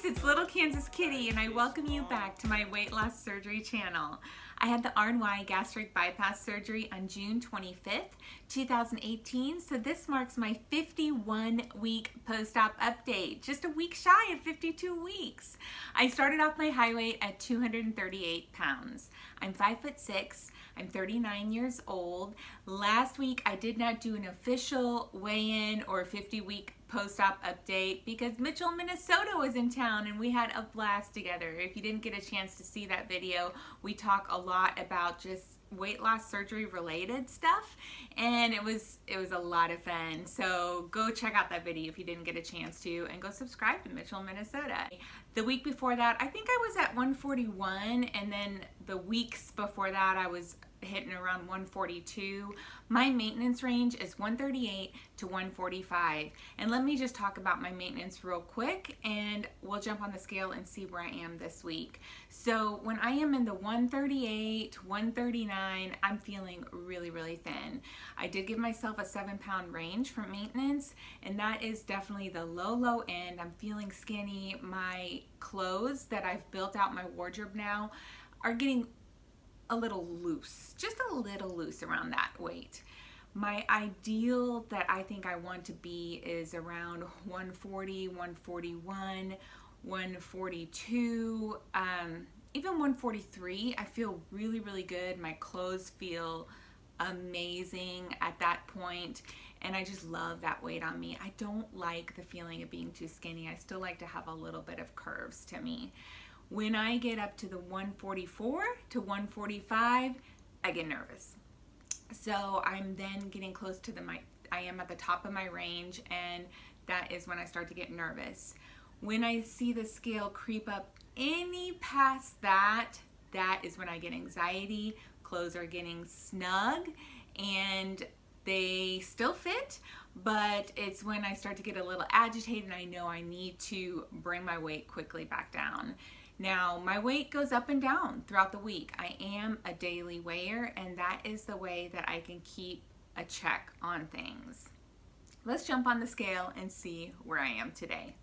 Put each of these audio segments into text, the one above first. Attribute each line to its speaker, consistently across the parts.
Speaker 1: It's Little Kansas Kitty, and I welcome you back to my weight loss surgery channel. I had the RNY gastric bypass surgery on June 25th, 2018, so this marks my 51-week post-op update, just a week shy of 52 weeks. I started off my high weight at 238 pounds. I'm 5'6", I'm 39 years old. Last week I did not do an official weigh-in or 50-week post-op update because Mitchell, Minnesota was in town and we had a blast together. If you didn't get a chance to see that video, we talk a lot about just weight loss surgery related stuff, and it was a lot of fun. So go check out that video if you didn't get a chance to, and go subscribe to Mitchell, Minnesota. The week before that, I think I was at 141, and then the weeks before that I was hitting around 142. My maintenance range is 138 to 145. And let me just talk about my maintenance real quick, and we'll jump on the scale and see where I am this week. So when I am in the 138, 139, I'm feeling really, really thin. I did give myself a 7-pound range for maintenance, and that is definitely the low end. I'm feeling skinny. My clothes that I've built out my wardrobe now are getting a little loose, just a little loose around that weight. My ideal that I think I want to be is around 140, 141, 142, even 143. I feel really, really good. My clothes feel amazing at that point, and I just love that weight on me. I don't like the feeling of being too skinny. I still like to have a little bit of curves to me. When I get up to the 144 to 145, I get nervous. So I'm then getting close to I am at the top of my range, and that is when I start to get nervous. When I see the scale creep up any past that, that is when I get anxiety. Clothes are getting snug and they still fit, but it's when I start to get a little agitated and I know I need to bring my weight quickly back down. Now, my weight goes up and down throughout the week. I am a daily weigher, and that is the way that I can keep a check on things. Let's jump on the scale and see where I am today.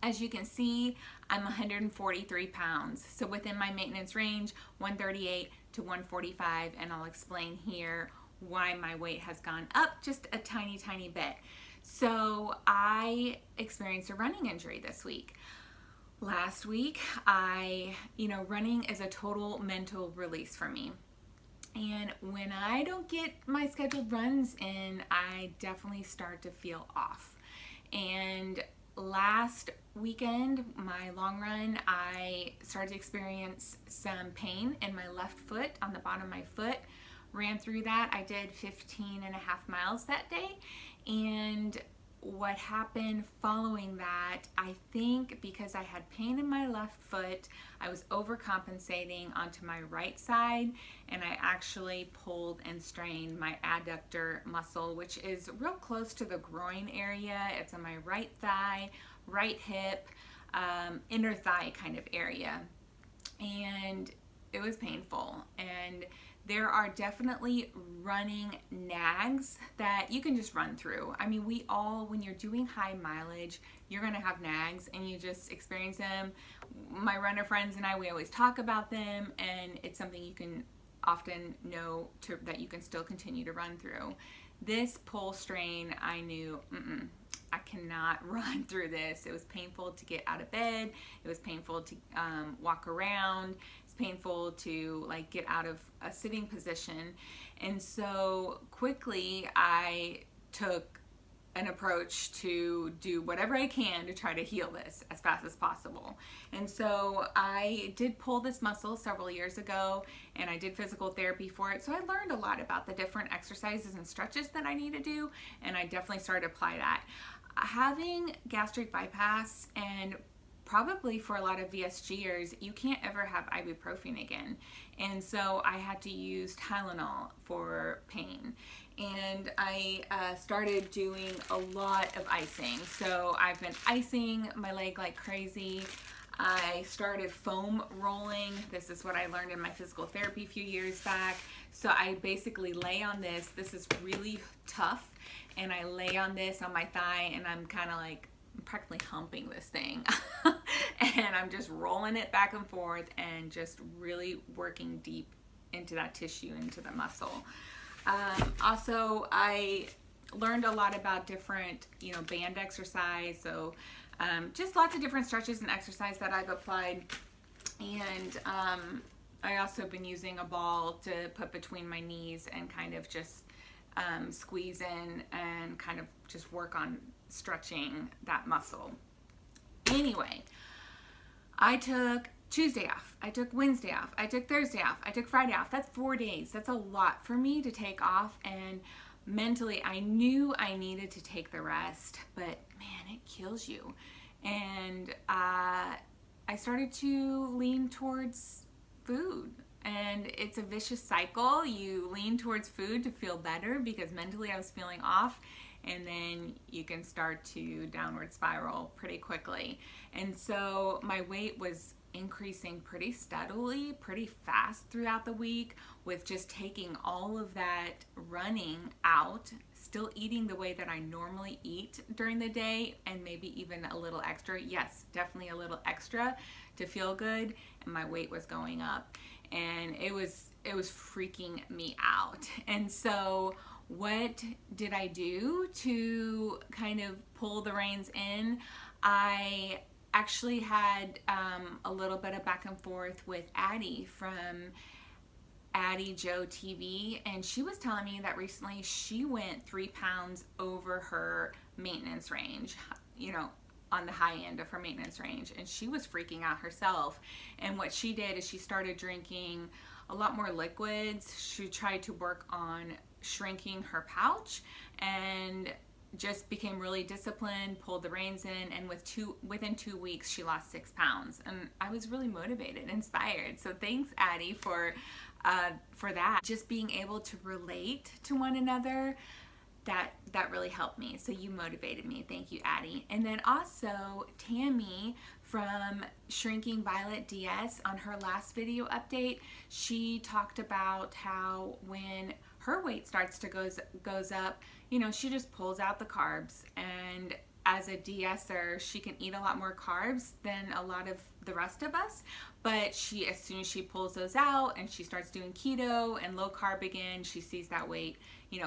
Speaker 1: As you can see, I'm 143 pounds. So within my maintenance range, 138 to 145, and I'll explain here why my weight has gone up just a tiny, tiny bit. So I experienced a running injury this week. Last week, running is a total mental release for me. And when I don't get my scheduled runs in, I definitely start to feel off. And last weekend, my long run, I started to experience some pain in my left foot, on the bottom of my foot. Ran through that. I did 15 and a half miles that day. And what happened following that, I think because I had pain in my left foot, I was overcompensating onto my right side, and I actually pulled and strained my adductor muscle, which is real close to the groin area. It's on my right thigh, right hip, inner thigh kind of area. And it was painful. And there are definitely running nags that you can just run through. I mean, we all, when you're doing high mileage, you're gonna have nags and you just experience them. My runner friends and I, we always talk about them, and it's something you can often know that you can still continue to run through. This pull strain, I knew, I cannot run through this. It was painful to get out of bed. It was painful to walk around. It's painful to get out of a sitting position. And so quickly I took an approach to do whatever I can to try to heal this as fast as possible. And so I did pull this muscle several years ago, and I did physical therapy for it. So I learned a lot about the different exercises and stretches that I need to do, and I definitely started to apply that. Having gastric bypass and probably for a lot of VSGers, you can't ever have ibuprofen again. And so I had to use Tylenol for pain. And I started doing a lot of icing. So I've been icing my leg like crazy. I started foam rolling. This is what I learned in my physical therapy a few years back. So I basically lay on this. This is really tough. And I lay on this on my thigh, and I'm kind of like practically humping this thing. And I'm just rolling it back and forth and just really working deep into that tissue, into the muscle. Also, I learned a lot about different, band exercise. So just lots of different stretches and exercise that I've applied. And I also been using a ball to put between my knees and kind of just squeeze in and kind of just work on stretching that muscle. Anyway, I took Tuesday off, I took Wednesday off, I took Thursday off, I took Friday off. That's 4 days. That's a lot for me to take off, and mentally I knew I needed to take the rest, but man, it kills you. And I started to lean towards food, and it's a vicious cycle. You lean towards food to feel better because mentally I was feeling off, and then you can start to downward spiral pretty quickly. And so my weight was increasing pretty steadily, pretty fast throughout the week, with just taking all of that running out, still eating the way that I normally eat during the day, and maybe even a little extra. Yes, definitely a little extra to feel good. And my weight was going up, and it was freaking me out. And so what did I do to kind of pull the reins in? I actually had a little bit of back and forth with Addie from Addie Joe TV, and she was telling me that recently she went 3 pounds over her maintenance range, on the high end of her maintenance range, and she was freaking out herself. And what she did is she started drinking a lot more liquids. She tried to work on shrinking her pouch and just became really disciplined, pulled the reins in, and within 2 weeks she lost 6 pounds. And I was really motivated, inspired. So thanks, Addie, for that. Just being able to relate to one another, that really helped me. So you motivated me. Thank you, Addie. And then also Tammy from Shrinking Violet DS, on her last video update, she talked about how when her weight starts to goes up, she just pulls out the carbs. And as a DSer, she can eat a lot more carbs than a lot of the rest of us. But as soon as she pulls those out and she starts doing keto and low carb again, she sees that weight,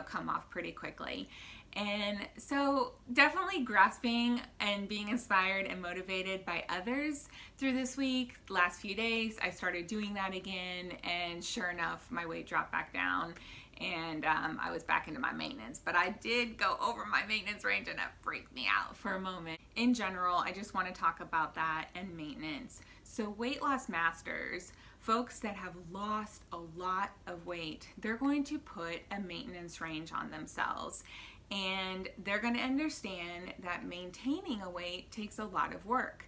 Speaker 1: come off pretty quickly. And so definitely grasping and being inspired and motivated by others through this week. Last few days, I started doing that again, and sure enough, my weight dropped back down, and I was back into my maintenance. But I did go over my maintenance range, and that freaked me out for a moment. In general, I just want to talk about that and maintenance. So weight loss masters, folks that have lost a lot of weight, they're going to put a maintenance range on themselves. And they're going to understand that maintaining a weight takes a lot of work.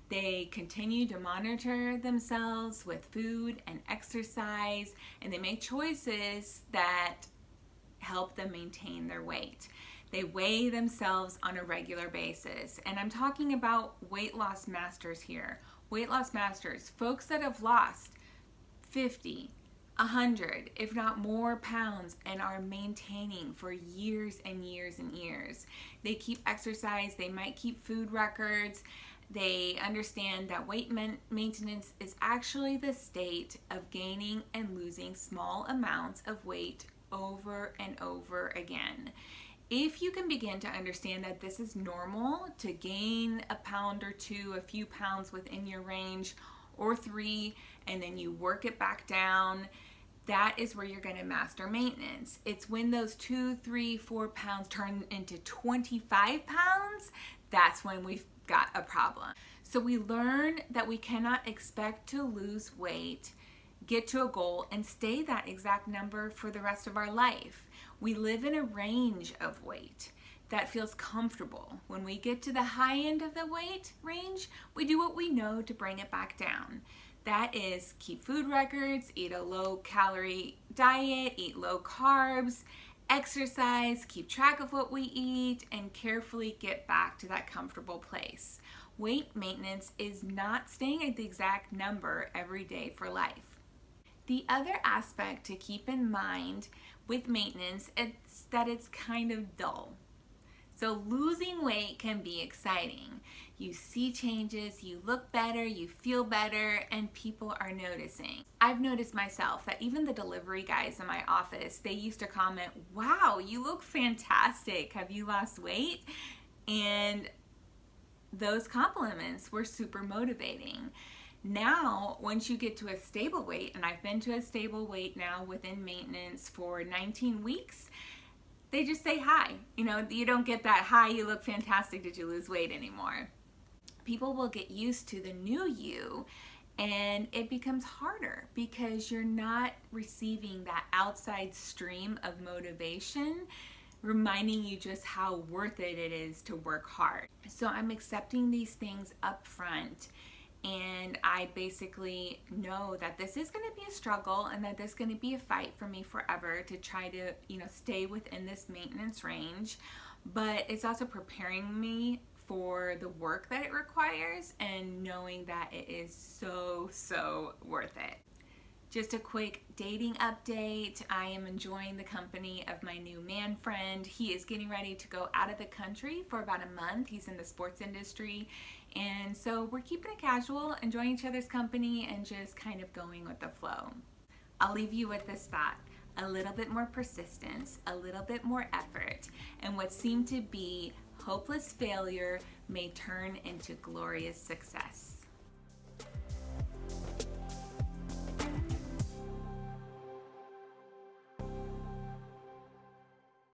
Speaker 1: They continue to monitor themselves with food and exercise, and they make choices that help them maintain their weight. They weigh themselves on a regular basis. And I'm talking about weight loss masters here. Weight loss masters, folks that have lost 50, 100, if not more pounds, and are maintaining for years and years and years. They keep exercise, they might keep food records. They understand that weight maintenance is actually the state of gaining and losing small amounts of weight over and over again. If you can begin to understand that this is normal to gain a pound or two, a few pounds within your range, or 3, and then you work it back down, that is where you're going to master maintenance. It's when those 2, 3, 4 pounds turn into 25 pounds, that's when we've got a problem. So we learn that we cannot expect to lose weight, get to a goal, and stay that exact number for the rest of our life. We live in a range of weight. that feels comfortable. When we get to the high end of the weight range, we do what we know to bring it back down. That is keep food records, eat a low calorie diet, eat low carbs, exercise, keep track of what we eat, and carefully get back to that comfortable place. Weight maintenance is not staying at the exact number every day for life. The other aspect to keep in mind with maintenance is that it's kind of dull. So losing weight can be exciting. You see changes, you look better, you feel better, and people are noticing. I've noticed myself that even the delivery guys in my office, they used to comment, "Wow, you look fantastic. Have you lost weight?" And those compliments were super motivating. Now, once you get to a stable weight, and I've been to a stable weight now within maintenance for 19 weeks, they just say hi. You know, you don't get that, "Hi, you look fantastic, did you lose weight?" anymore. People will get used to the new you, and it becomes harder because you're not receiving that outside stream of motivation reminding you just how worth it is to work hard. So I'm accepting these things up front, and I basically know that this is going to be a struggle and that this is going to be a fight for me forever to try to, stay within this maintenance range. But it's also preparing me for the work that it requires and knowing that it is so worth it. Just a quick dating update. I am enjoying the company of my new man friend. He is getting ready to go out of the country for about a month. He's in the sports industry. And so we're keeping it casual, enjoying each other's company, and just kind of going with the flow. I'll leave you with this thought. A little bit more persistence, a little bit more effort, and what seemed to be hopeless failure may turn into glorious success.